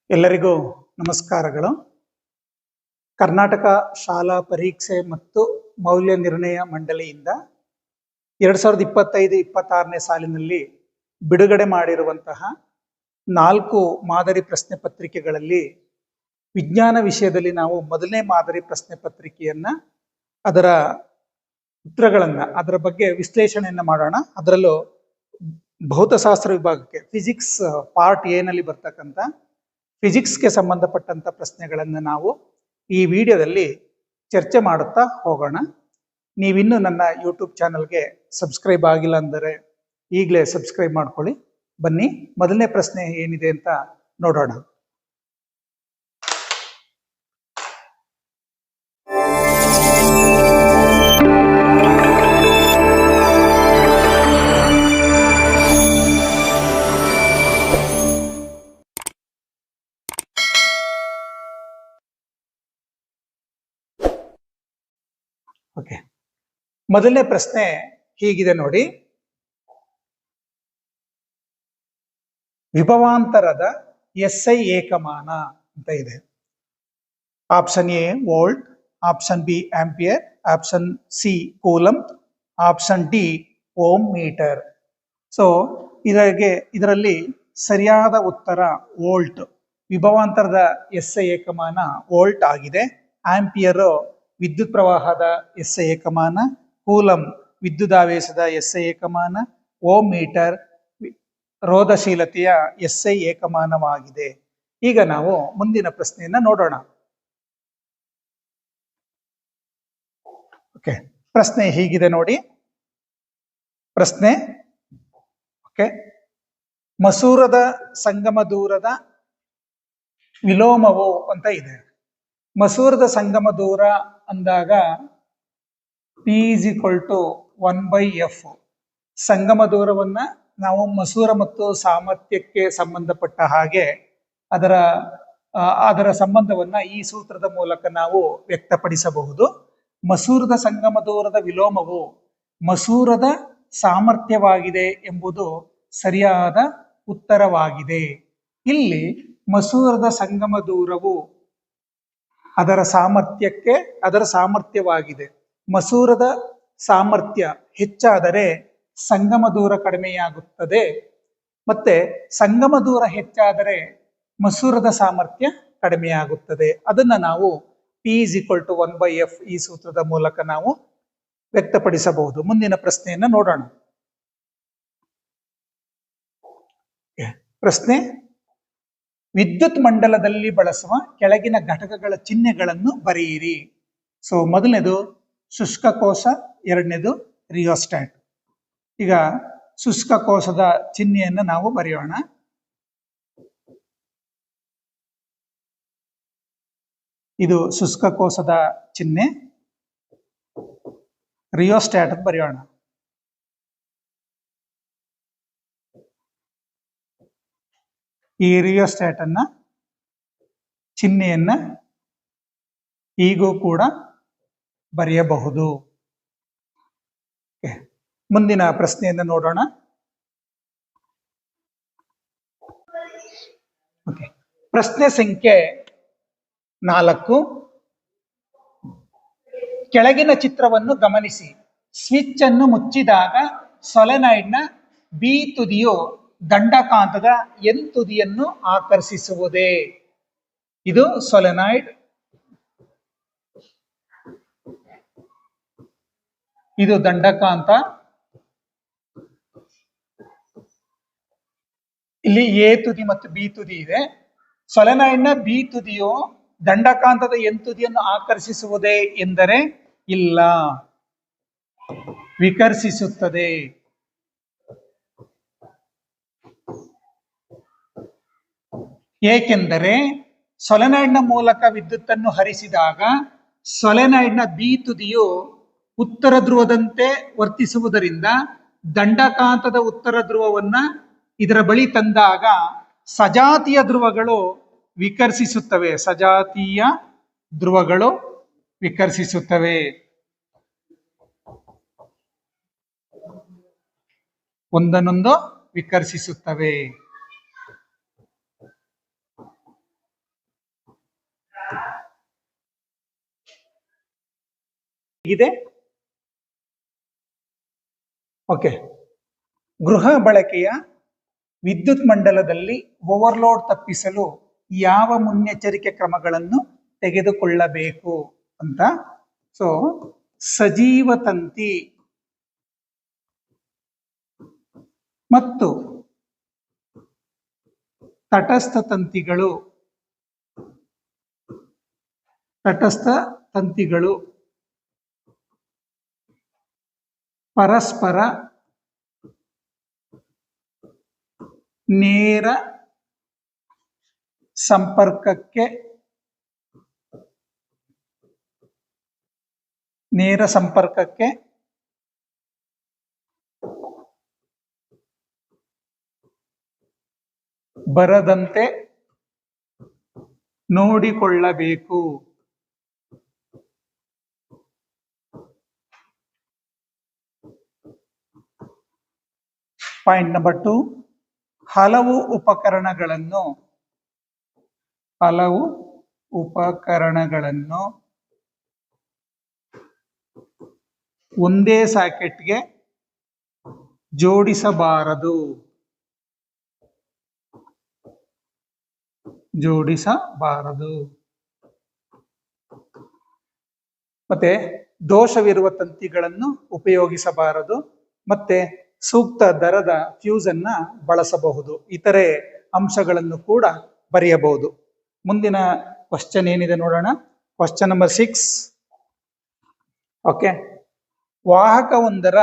ಎಲ್ಲರಿಗೂ ನಮಸ್ಕಾರಗಳು. ಕರ್ನಾಟಕ ಶಾಲಾ ಪರೀಕ್ಷೆ ಮತ್ತು ಮೌಲ್ಯ ನಿರ್ಣಯ ಮಂಡಳಿಯಿಂದ 2025-26ನೇ ಸಾಲಿನಲ್ಲಿ ಬಿಡುಗಡೆ ಮಾಡಿರುವಂತಹ 4 ಮಾದರಿ ಪ್ರಶ್ನೆ ಪತ್ರಿಕೆಗಳಲ್ಲಿ ವಿಜ್ಞಾನ ವಿಷಯದಲ್ಲಿ ನಾವು ಮೊದಲನೇ ಮಾದರಿ ಪ್ರಶ್ನೆ ಪತ್ರಿಕೆಯನ್ನ ಅದರ ಉತ್ತರಗಳನ್ನ ಅದರ ಬಗ್ಗೆ ವಿಶ್ಲೇಷಣೆಯನ್ನ ಮಾಡೋಣ. ಅದರಲ್ಲೂ ಭೌತಶಾಸ್ತ್ರ ವಿಭಾಗಕ್ಕೆ ಫಿಸಿಕ್ಸ್ ಪಾರ್ಟ್ ಎ ನಲ್ಲಿ ಬರ್ತಕ್ಕಂಥ ಫಿಸಿಕ್ಸ್ಗೆ ಸಂಬಂಧಪಟ್ಟಂತ ಪ್ರಶ್ನೆಗಳನ್ನು ನಾವು ಈ ವಿಡಿಯೋದಲ್ಲಿ ಚರ್ಚೆ ಮಾಡುತ್ತಾ ಹೋಗೋಣ. ನೀವಿನ್ನೂ ನನ್ನ ಯೂಟ್ಯೂಬ್ ಚಾನಲ್ಗೆ ಸಬ್ಸ್ಕ್ರೈಬ್ ಆಗಿಲ್ಲ ಅಂದರೆ ಈಗಲೇ ಸಬ್ಸ್ಕ್ರೈಬ್ ಮಾಡ್ಕೊಳ್ಳಿ. ಬನ್ನಿ ಮೊದಲನೇ ಪ್ರಶ್ನೆ ಏನಿದೆ ಅಂತ ನೋಡೋಣ. ಓಕೆ, ಮೊದಲನೇ ಪ್ರಶ್ನೆ ಹೀಗಿದೆ ನೋಡಿ. ವಿಭವಾಂತರದ SI ಏಕಮಾನ ಅಂತ ಇದೆ. Option A volt, option B ampere, option C coulomb, option D ohm metre. So ಇದರಲ್ಲಿ ಸರಿಯಾದ ಉತ್ತರ ವೋಲ್ಟ್. ವಿಭವಾಂತರದ SI ಏಕಮಾನ ವೋಲ್ಟ್ ಆಗಿದೆ. ಆಂಪಿಯರ್ ವಿದ್ಯುತ್ ಪ್ರವಾಹದ SI ಏಕಮಾನ, ಕೂಲಂ ವಿದ್ಯುದಾವೇಶದ SI ಏಕಮಾನ, ಓಮ್ ಮೀಟರ್ ರೋಧಶೀಲತೆಯ SI ಏಕಮಾನವಾಗಿದೆ. ಈಗ ನಾವು ಮುಂದಿನ ಪ್ರಶ್ನೆಯನ್ನ ನೋಡೋಣ. ಓಕೆ, ಪ್ರಶ್ನೆ ಹೀಗಿದೆ ನೋಡಿ. ಪ್ರಶ್ನೆ ಓಕೆ, ಮಸೂರದ ಸಂಗಮ ದೂರದ ವಿಲೋಮವು ಅಂತ ಇದೆ. ಮಸೂರದ ಸಂಗಮ ದೂರ ಅಂದಾಗ P = 1/f. ಸಂಗಮ ದೂರವನ್ನ ನಾವು ಮಸೂರ ಮತ್ತು ಸಾಮರ್ಥ್ಯಕ್ಕೆ ಸಂಬಂಧಪಟ್ಟ ಹಾಗೆ ಅದರ ಸಂಬಂಧವನ್ನ ಈ ಸೂತ್ರದ ಮೂಲಕ ನಾವು ವ್ಯಕ್ತಪಡಿಸಬಹುದು. ಮಸೂರದ ಸಂಗಮ ದೂರದ ವಿಲೋಮವು ಮಸೂರದ ಸಾಮರ್ಥ್ಯವಾಗಿದೆ ಎಂಬುದು ಸರಿಯಾದ ಉತ್ತರವಾಗಿದೆ. ಇಲ್ಲಿ ಮಸೂರದ ಸಂಗಮ ದೂರವು ಅದರ ಸಾಮರ್ಥ್ಯವಾಗಿದೆ. ಮಸೂರದ ಸಾಮರ್ಥ್ಯ ಹೆಚ್ಚಾದರೆ ಸಂಗಮ ದೂರ ಕಡಿಮೆಯಾಗುತ್ತದೆ, ಮತ್ತೆ ಸಂಗಮ ದೂರ ಹೆಚ್ಚಾದರೆ ಮಸೂರದ ಸಾಮರ್ಥ್ಯ ಕಡಿಮೆಯಾಗುತ್ತದೆ. ಅದನ್ನ ನಾವು P = 1/f ಈ ಸೂತ್ರದ ಮೂಲಕ ನಾವು ವ್ಯಕ್ತಪಡಿಸಬಹುದು. ಮುಂದಿನ ಪ್ರಶ್ನೆಯನ್ನ ನೋಡೋಣ. ಪ್ರಶ್ನೆ, ವಿದ್ಯುತ್ ಮಂಡಲದಲ್ಲಿ ಬಳಸುವ ಕೆಳಗಿನ ಘಟಕಗಳ ಚಿಹ್ನೆಗಳನ್ನು ಬರೆಯಿರಿ. ಸೊ ಮೊದಲನೇದು ಶುಷ್ಕ ಕೋಶ, ಎರಡನೇದು ರಿಯೋಸ್ಟಾಟ್. ಈಗ ಶುಷ್ಕ ಕೋಶದ ಚಿಹ್ನೆಯನ್ನು ನಾವು ಬರೆಯೋಣ. ಇದು ಶುಷ್ಕ ಕೋಶದ ಚಿಹ್ನೆ. ರಿಯೋಸ್ಟಾಟ್ ಬರೆಯೋಣ. ಈ ರಿಯೋಸ್ಟಾಟ್ ಅನ್ನ ಚಿಹ್ನೆಯನ್ನ ಈಗೂ ಕೂಡ ಬರೆಯಬಹುದು. ಮುಂದಿನ ಪ್ರಶ್ನೆಯನ್ನ ನೋಡೋಣ. ಓಕೆ, ಪ್ರಶ್ನೆ ಸಂಖ್ಯೆ 4. ಕೆಳಗಿನ ಚಿತ್ರವನ್ನು ಗಮನಿಸಿ. ಸ್ವಿಚ್ ಅನ್ನು ಮುಚ್ಚಿದಾಗ ಸೊಲೆನಾಯ್ಡ್ನ B ತುದಿಯು ದಂಡಕಾಂತದ N ತುದಿಯನ್ನು ಆಕರ್ಷಿಸುವುದೇ? ಇದು ಸೊಲೆನಾಯ್ಡ್, ಇದು ದಂಡಕಾಂತ. ಇಲ್ಲಿ A ತುದಿ ಮತ್ತು B ತುದಿ ಇದೆ. ಸೊಲೆನಾಯ್ಡ್ನ B ತುದಿಯು ದಂಡಕಾಂತದ N ತುದಿಯನ್ನು ಆಕರ್ಷಿಸುವುದೇ ಎಂದರೆ ಇಲ್ಲ, ವಿಕರ್ಷಿಸುತ್ತದೆ. ಏಕೆಂದರೆ ಸೊಲೆನಾಯ್ಡ್ನ ಮೂಲಕ ವಿದ್ಯುತ್ತನ್ನು ಹರಿಸಿದಾಗ ಸೊಲೆನಾಯ್ಡ್ನ B ತುದಿಯು ಉತ್ತರ ಧ್ರುವದಂತೆ ವರ್ತಿಸುವುದರಿಂದ ದಂಡಕಾಂತದ ಉತ್ತರ ಧ್ರುವವನ್ನ ಇದರ ಬಳಿ ತಂದಾಗ ಸಜಾತೀಯ ಧ್ರುವಗಳು ವಿಕರ್ಷಿಸುತ್ತವೆ. ಸಜಾತೀಯ ಧ್ರುವಗಳು ವಿಕರ್ಷಿಸುತ್ತವೆ. ಒಂದನ್ನೊಂದು ವಿಕರ್ಷಿಸುತ್ತವೆ. ಇದೆ. ಓಕೆ, ಗೃಹ ಬಳಕೆಯ ವಿದ್ಯುತ್ ಮಂಡಲದಲ್ಲಿ ಓವರ್ಲೋಡ್ ತಪ್ಪಿಸಲು ಯಾವ ಮುನ್ನೆಚ್ಚರಿಕೆ ಕ್ರಮಗಳನ್ನು ತೆಗೆದುಕೊಳ್ಳಬೇಕು ಅಂತ. ಸೊ ಸಜೀವ ತಂತಿ ಮತ್ತು ತಟಸ್ಥ ತಂತಿಗಳು ಪರಸ್ಪರ ನೇರ ಸಂಪರ್ಕಕ್ಕೆ ಬರದಂತೆ ನೋಡಿಕೊಳ್ಳಬೇಕು. ಪಾಯಿಂಟ್ ನಂಬರ್ 2, ಹಲವು ಉಪಕರಣಗಳನ್ನು ಒಂದೇ ಸಾಕೆಟ್ಗೆ ಜೋಡಿಸಬಾರದು. ಮತ್ತೆ ದೋಷವಿರುವ ತಂತಿಗಳನ್ನು ಉಪಯೋಗಿಸಬಾರದು. ಮತ್ತೆ ಸೂಕ್ತ ದರದ ಫ್ಯೂಸ್ ಅನ್ನ ಬಳಸಬಹುದು. ಇತರೆ ಅಂಶಗಳನ್ನು ಕೂಡ ಬರೆಯಬಹುದು. ಮುಂದಿನ ಕ್ವಶನ್ ಏನಿದೆ ನೋಡೋಣ. Question number 6. ಓಕೆ, ವಾಹಕವೊಂದರ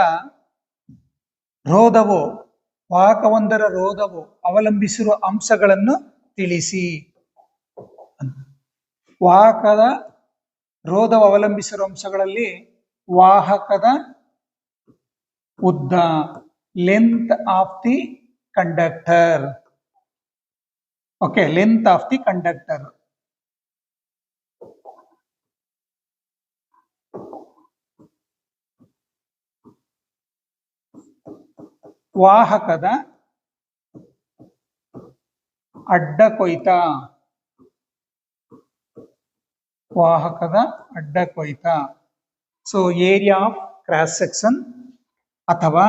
ರೋಧವು ಅವಲಂಬಿಸಿರುವ ಅಂಶಗಳನ್ನು ತಿಳಿಸಿ. ವಾಹಕದ ರೋಧವು ಅವಲಂಬಿಸಿರುವ ಅಂಶಗಳಲ್ಲಿ ವಾಹಕದ ಉದ್ದ, length of the conductor. Okay, length of the conductor. ವಾಹಕದ ಅಡ್ಡ ಕೊಯ್ತ so area of cross section ಅಥವಾ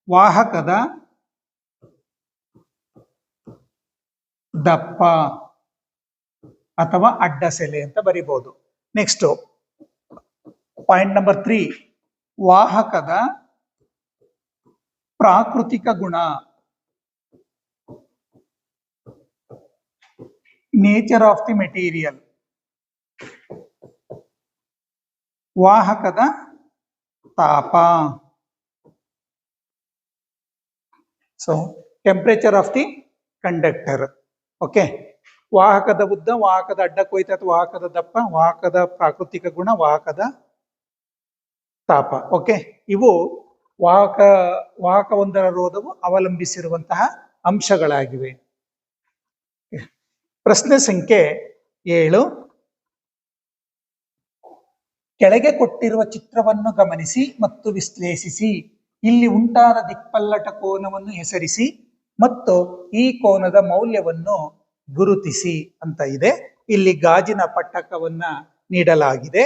ವಾಹಕದ ದಪ್ಪ ಅಥವಾ ಅಡ್ಡ ಸೆಲೆ ಅಂತ ಬರಿಬಹುದು. ನೆಕ್ಸ್ಟ್ ಪಾಯಿಂಟ್ ನಂಬರ್ 3, ವಾಹಕದ ಪ್ರಾಕೃತಿಕ ಗುಣ, ನೇಚರ್ ಆಫ್ ದಿ ಮೆಟೀರಿಯಲ್. ವಾಹಕದ ತಾಪ, so temperature of the conductor. Okay, ವಾಹಕದ ಉದ್ದ, ವಾಹಕದ ಅಡ್ಡ ಕೊಯ್ತ ಅಥವಾ ವಾಹಕದ ದಪ್ಪ, ವಾಹಕದ ಪ್ರಾಕೃತಿಕ ಗುಣ, ವಾಹಕದ ತಾಪ. ಓಕೆ, ಇವು ವಾಹಕವೊಂದರ ರೋಧವು ಅವಲಂಬಿಸಿರುವಂತಹ ಅಂಶಗಳಾಗಿವೆ. ಪ್ರಶ್ನೆ ಸಂಖ್ಯೆ 7. ಕೆಳಗೆ ಕೊಟ್ಟಿರುವ ಚಿತ್ರವನ್ನು ಗಮನಿಸಿ ಮತ್ತು ವಿಶ್ಲೇಷಿಸಿ. ಇಲ್ಲಿ ಉಂಟಾದ ದಿಕ್ಪಲ್ಲಟ ಕೋನವನ್ನು ಹೆಸರಿಸಿ ಮತ್ತು ಈ ಕೋನದ ಮೌಲ್ಯವನ್ನು ಗುರುತಿಸಿ ಅಂತ ಇದೆ. ಇಲ್ಲಿ ಗಾಜಿನ ಪಟ್ಟಕವನ್ನ ನೀಡಲಾಗಿದೆ.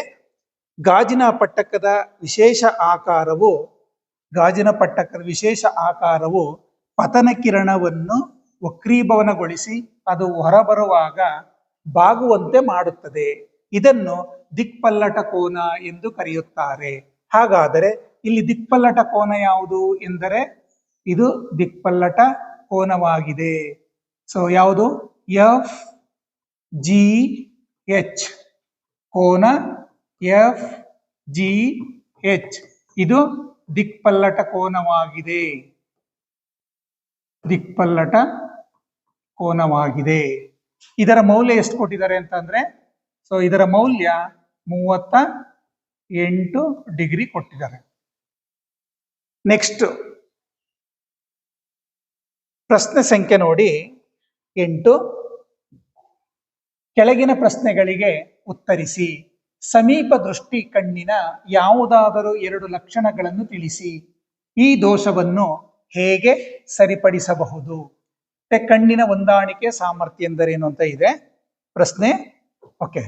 ಗಾಜಿನ ಪಟ್ಟಕದ ವಿಶೇಷ ಆಕಾರವು ಪತನ ಕಿರಣವನ್ನು ವಕ್ರೀಭವನಗೊಳಿಸಿ ಅದು ಹೊರಬರುವಾಗ ಬಾಗುವಂತೆ ಮಾಡುತ್ತದೆ. ಇದನ್ನು ದಿಕ್ಪಲ್ಲಟ ಕೋನ ಎಂದು ಕರೆಯುತ್ತಾರೆ. ಹಾಗಾದರೆ ಇಲ್ಲಿ ದಿಕ್ಪಲ್ಲಟ ಕೋನ ಯಾವುದು ಎಂದರೆ ಇದು ದಿಕ್ಪಲ್ಲಟ ಕೋನವಾಗಿದೆ. ಸೊ ಯಾವುದು? FGH, ಕೋನ FGH ಇದು ದಿಕ್ಪಲ್ಲಟ ಕೋನವಾಗಿದೆ. ಇದರ ಮೌಲ್ಯ ಎಷ್ಟು ಕೊಟ್ಟಿದ್ದಾರೆ ಅಂತಂದ್ರೆ, ಸೊ ಇದರ ಮೌಲ್ಯ 38 ಡಿಗ್ರಿ ಕೊಟ್ಟಿದ್ದಾರೆ. ನೆಕ್ಸ್ಟ್ ಪ್ರಶ್ನೆ ಸಂಖ್ಯೆ ನೋಡಿ 8. ಕೆಳಗಿನ ಪ್ರಶ್ನೆಗಳಿಗೆ ಉತ್ತರಿಸಿ. ಸಮೀಪ ದೃಷ್ಟಿ ಕಣ್ಣಿನ ಯಾವುದಾದರೂ 2 ಲಕ್ಷಣಗಳನ್ನು ತಿಳಿಸಿ. ಈ ದೋಷವನ್ನು ಹೇಗೆ ಸರಿಪಡಿಸಬಹುದು? ಕಣ್ಣಿನ ಹೊಂದಾಣಿಕೆ ಸಾಮರ್ಥ್ಯ ಎಂದರೇನು ಅಂತ ಇದೆ ಪ್ರಶ್ನೆ. ಓಕೆ,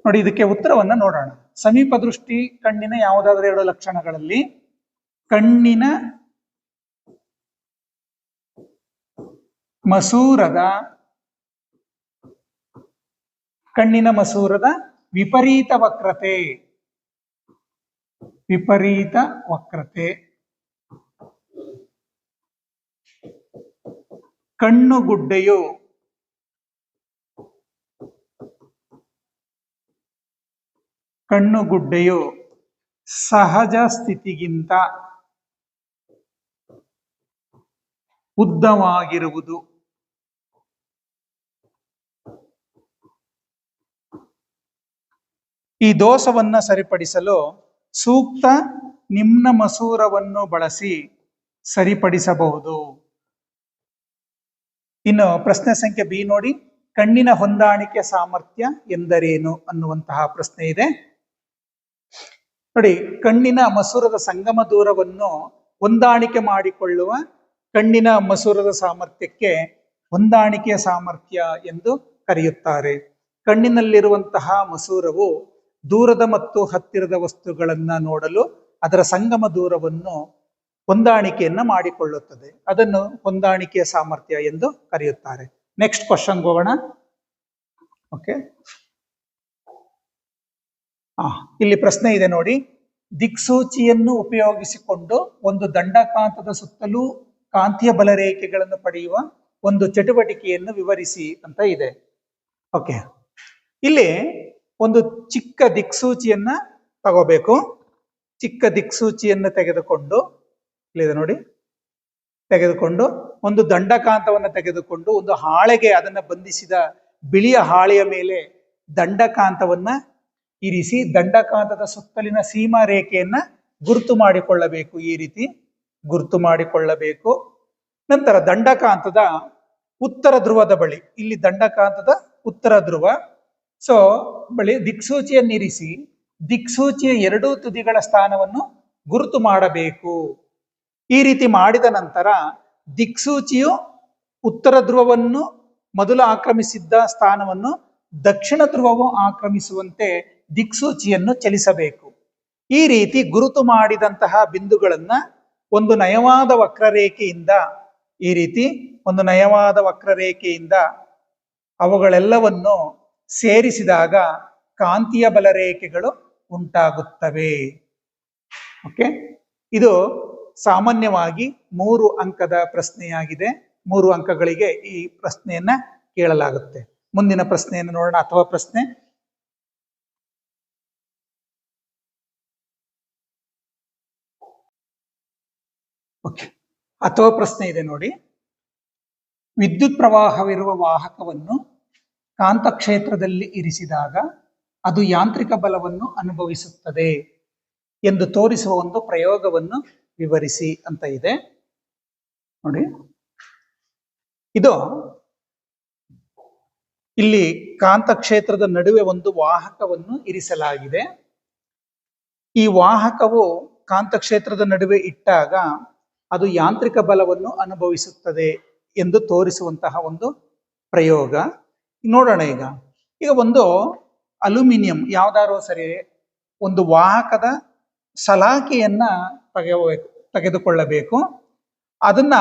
ನೋಡಿ, ಇದಕ್ಕೆ ಉತ್ತರವನ್ನ ನೋಡೋಣ. ಸಮೀಪ ದೃಷ್ಟಿ ಕಣ್ಣಿನ ಯಾವುದಾದ್ರೂ ಎರಡು ಲಕ್ಷಣಗಳಲ್ಲಿ ಕಣ್ಣಿನ ಮಸೂರದ ವಿಪರೀತ ವಕ್ರತೆ. ಕಣ್ಣುಗುಡ್ಡೆಯು ಸಹಜ ಸ್ಥಿತಿಗಿಂತ ಉದ್ದವಾಗಿರುವುದು. ಈ ದೋಷವನ್ನ ಸರಿಪಡಿಸಲು ಸೂಕ್ತ ನಿಮ್ನ ಮಸೂರವನ್ನು ಬಳಸಿ ಸರಿಪಡಿಸಬಹುದು. ಇನ್ನು ಪ್ರಶ್ನೆ ಸಂಖ್ಯೆ ಬಿ ನೋಡಿ, ಕಣ್ಣಿನ ಹೊಂದಾಣಿಕೆ ಸಾಮರ್ಥ್ಯ ಎಂದರೇನು ಅನ್ನುವಂತಹ ಪ್ರಶ್ನೆ ಇದೆ. ನೋಡಿ, ಕಣ್ಣಿನ ಮಸೂರದ ಸಂಗಮ ದೂರವನ್ನು ಹೊಂದಾಣಿಕೆ ಮಾಡಿಕೊಳ್ಳುವ ಕಣ್ಣಿನ ಮಸೂರದ ಸಾಮರ್ಥ್ಯಕ್ಕೆ ಹೊಂದಾಣಿಕೆಯ ಸಾಮರ್ಥ್ಯ ಎಂದು ಕರೆಯುತ್ತಾರೆ. ಕಣ್ಣಿನಲ್ಲಿರುವಂತಹ ಮಸೂರವು ದೂರದ ಮತ್ತು ಹತ್ತಿರದ ವಸ್ತುಗಳನ್ನ ನೋಡಲು ಅದರ ಸಂಗಮ ದೂರವನ್ನು ಹೊಂದಾಣಿಕೆಯನ್ನ ಮಾಡಿಕೊಳ್ಳುತ್ತದೆ. ಅದನ್ನು ಹೊಂದಾಣಿಕೆಯ ಸಾಮರ್ಥ್ಯ ಎಂದು ಕರೆಯುತ್ತಾರೆ. ನೆಕ್ಸ್ಟ್ ಕ್ವಶನ್ ಹೋಗೋಣ. ಓಕೆ, ಇಲ್ಲಿ ಪ್ರಶ್ನೆ ಇದೆ ನೋಡಿ. ದಿಕ್ಸೂಚಿಯನ್ನು ಉಪಯೋಗಿಸಿಕೊಂಡು ಒಂದು ದಂಡಕಾಂತದ ಸುತ್ತಲೂ ಕಾಂತೀಯ ಬಲರೇಖೆಗಳನ್ನು ಪಡೆಯುವ ಒಂದು ಚಟುವಟಿಕೆಯನ್ನು ವಿವರಿಸಿ ಅಂತ ಇದೆ. ಓಕೆ, ಇಲ್ಲಿ ಒಂದು ಚಿಕ್ಕ ದಿಕ್ಸೂಚಿಯನ್ನ ತಗೋಬೇಕು. ಚಿಕ್ಕ ದಿಕ್ಸೂಚಿಯನ್ನು ತೆಗೆದುಕೊಂಡು ಇಲ್ಲಿದೆ ನೋಡಿ, ಒಂದು ದಂಡಕಾಂತವನ್ನು ತೆಗೆದುಕೊಂಡು ಒಂದು ಹಾಳೆಗೆ ಅದನ್ನ ಬಂಧಿಸಿದ ಬಿಳಿಯ ಹಾಳೆಯ ಮೇಲೆ ದಂಡಕಾಂತವನ್ನ ಇರಿಸಿ ದಂಡಕಾಂತದ ಸುತ್ತಲಿನ ಸೀಮಾ ರೇಖೆಯನ್ನ ಗುರುತು ಮಾಡಿಕೊಳ್ಳಬೇಕು. ಈ ರೀತಿ ಗುರುತು ಮಾಡಿಕೊಳ್ಳಬೇಕು. ನಂತರ ದಂಡಕಾಂತದ ಉತ್ತರ ಧ್ರುವದ ಬಳಿ, ಇಲ್ಲಿ ದಂಡಕಾಂತದ ಉತ್ತರ ಧ್ರುವ ಬಳಿ ದಿಕ್ಸೂಚಿಯನ್ನಿರಿಸಿ ದಿಕ್ಸೂಚಿಯ ಎರಡೂ ತುದಿಗಳ ಸ್ಥಾನವನ್ನು ಗುರುತು ಮಾಡಬೇಕು. ಈ ರೀತಿ ಮಾಡಿದ ನಂತರ ದಿಕ್ಸೂಚಿಯು ಉತ್ತರ ಧ್ರುವವನ್ನು ಮೊದಲು ಆಕ್ರಮಿಸಿದ್ದ ಸ್ಥಾನವನ್ನು ದಕ್ಷಿಣ ಧ್ರುವವು ಆಕ್ರಮಿಸುವಂತೆ ದಿಕ್ಸೂಚಿಯನ್ನು ಚಲಿಸಬೇಕು. ಈ ರೀತಿ ಗುರುತು ಮಾಡಿದಂತಹ ಬಿಂದುಗಳನ್ನ ಒಂದು ನಯವಾದ ವಕ್ರರೇಖೆಯಿಂದ ಅವುಗಳೆಲ್ಲವನ್ನು ಸೇರಿಸಿದಾಗ ಕಾಂತೀಯ ಬಲರೇಖೆಗಳು ಉಂಟಾಗುತ್ತವೆ. ಓಕೆ, ಇದು ಸಾಮಾನ್ಯವಾಗಿ 3 ಅಂಕದ ಪ್ರಶ್ನೆಯಾಗಿದೆ. 3 ಅಂಕಗಳಿಗೆ ಈ ಪ್ರಶ್ನೆಯನ್ನ ಕೇಳಲಾಗುತ್ತೆ. ಮುಂದಿನ ಪ್ರಶ್ನೆಯನ್ನು ನೋಡೋಣ. ಅಥವಾ ಪ್ರಶ್ನೆ, ಓಕೆ, ಅಥವಾ ಪ್ರಶ್ನೆ ಇದೆ ನೋಡಿ. ವಿದ್ಯುತ್ ಪ್ರವಾಹವಿರುವ ವಾಹಕವನ್ನು ಕಾಂತಕ್ಷೇತ್ರದಲ್ಲಿ ಇರಿಸಿದಾಗ ಅದು ಯಾಂತ್ರಿಕ ಬಲವನ್ನು ಅನುಭವಿಸುತ್ತದೆ ಎಂದು ತೋರಿಸುವ ಒಂದು ಪ್ರಯೋಗವನ್ನು ವಿವರಿಸಿ ಅಂತ ಇದೆ ನೋಡಿ. ಇದು ಇಲ್ಲಿ ಕಾಂತಕ್ಷೇತ್ರದ ನಡುವೆ ಒಂದು ವಾಹಕವನ್ನು ಇರಿಸಲಾಗಿದೆ. ಈ ವಾಹಕವು ಕಾಂತಕ್ಷೇತ್ರದ ನಡುವೆ ಇಟ್ಟಾಗ ಅದು ಯಾಂತ್ರಿಕ ಬಲವನ್ನು ಅನುಭವಿಸುತ್ತದೆ ಎಂದು ತೋರಿಸುವಂತಹ ಒಂದು ಪ್ರಯೋಗ ನೋಡೋಣ. ಈಗ ಒಂದು ಅಲ್ಯೂಮಿನಿಯಂ ಯಾವ್ದಾದ್ರು ಸರಿ ಒಂದು ವಾಹಕದ ಸಲಾಕೆಯನ್ನ ತೆಗೆದುಕೊಳ್ಳಬೇಕು. ಅದನ್ನ